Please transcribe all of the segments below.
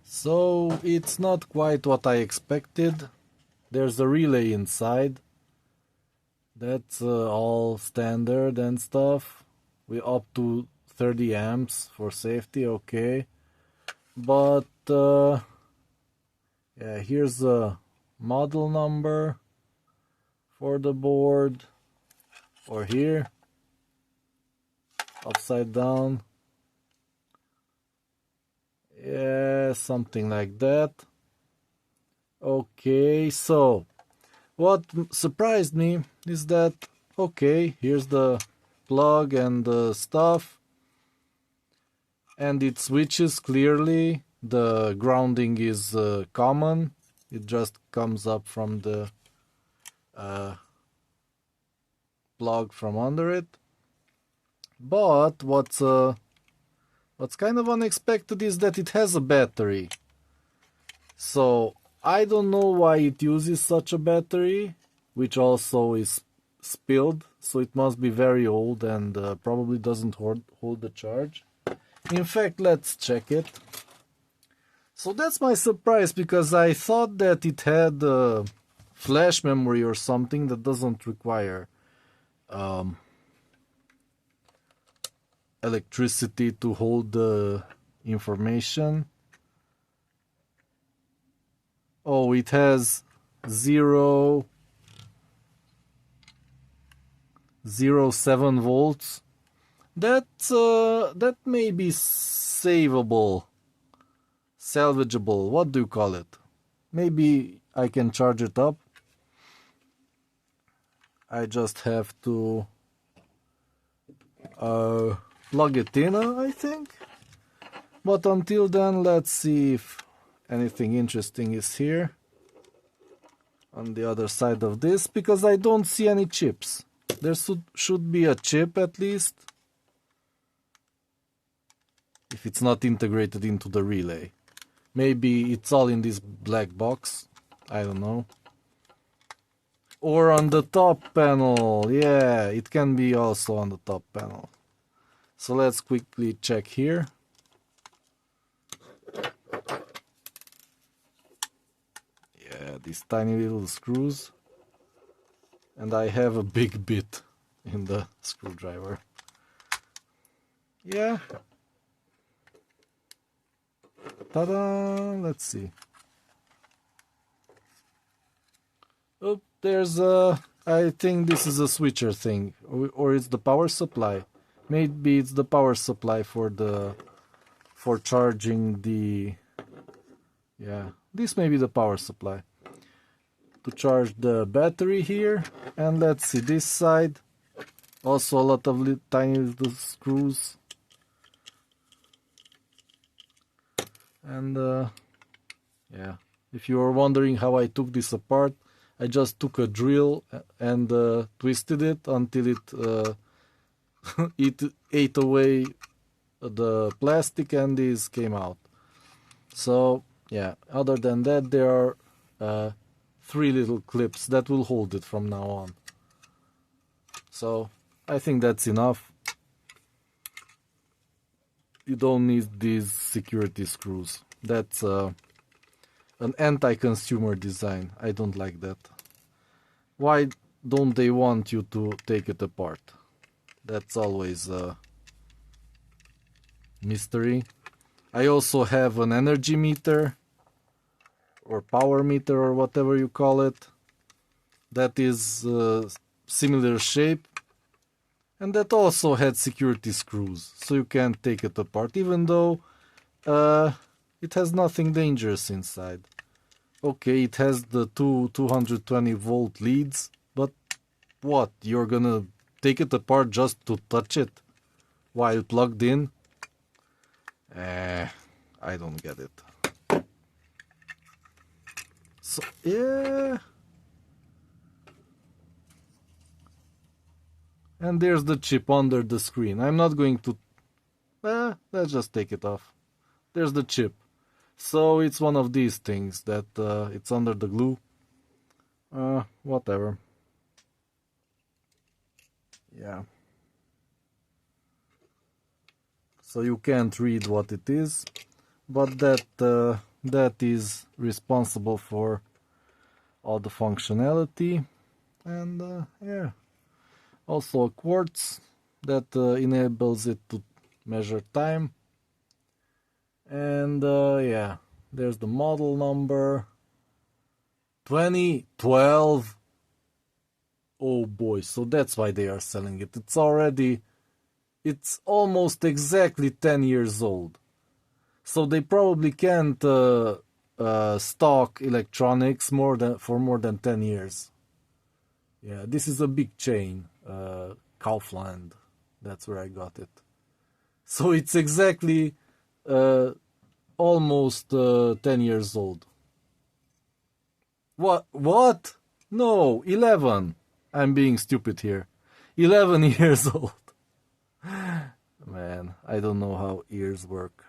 So it's not quite what I expected. There's a relay inside. That's all standard and stuff. We up to 30 amps for safety, okay. But yeah, here's a model number for the board, or here, upside down. Yeah, something like that. Okay, so what surprised me is that, okay, here's the plug and the stuff, and it switches clearly. The grounding is common. It just comes up from the plug from under it. But what's kind of unexpected is that it has a battery. So I don't know why it uses such a battery, which also is spilled. So it must be very old and probably doesn't hold the charge. In fact, let's check it. So that's my surprise, because I thought that it had flash memory or something that doesn't require electricity to hold the information. Oh, it has 0.07 volts. That may be salvageable. What do you call it? Maybe I can charge it up. I just have to plug it in, I think. But until then, let's see if anything interesting is here on the other side of this, because I don't see any chips. There should be a chip at least, if it's not integrated into the relay. Maybe it's all in this black box, I don't know. Or on the top panel, yeah, it can be also on the top panel. So let's quickly check here. Yeah, these tiny little screws. And I have a big bit in the screwdriver. Yeah. Ta-da! Let's see. Oh, there's a... I think this is a switcher thing. Or it's the power supply. Maybe it's the power supply for charging the... Yeah, this may be the power supply. To charge the battery here. And let's see, this side. Also a lot of tiny little screws. And yeah, if you are wondering how I took this apart, I just took a drill and twisted it until it it ate away the plastic and this came out. So yeah, other than that, there are 3 little clips that will hold it from now on. So I think that's enough. You don't need these security screws. That's an anti-consumer design. I don't like that. Why don't they want you to take it apart? That's always a mystery. I also have an energy meter, or power meter, or whatever you call it. That is similar shape. And that also had security screws, so you can't take it apart, even though it has nothing dangerous inside. Okay, it has the 220 volt leads, but what? You're gonna take it apart just to touch it while plugged in? I don't get it. So, yeah... And there's the chip under the screen. I'm not going to... let's just take it off. There's the chip. So it's one of these things that it's under the glue. Whatever. Yeah. So you can't read what it is. But that that is responsible for all the functionality. And yeah, also a quartz that enables it to measure time. And yeah, there's the model number 2012. Oh boy, so that's why they are selling it. It's almost exactly 10 years old. So they probably can't stock electronics for more than 10 years. Yeah, this is a big chain, Kaufland. That's where I got it. So it's exactly almost 10 years old. What? No, 11. I'm being stupid here. 11 years old. Man, I don't know how ears work.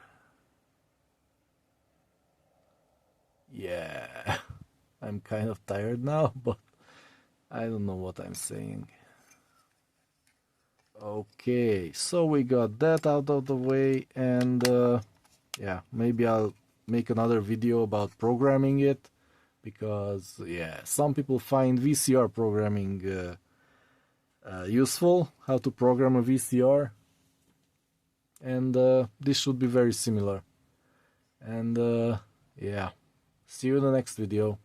Yeah, I'm kind of tired now, but I don't know what I'm saying. Okay, so we got that out of the way, and yeah, maybe I'll make another video about programming it, because yeah, some people find VCR programming useful, how to program a VCR, and this should be very similar. And yeah, see you in the next video.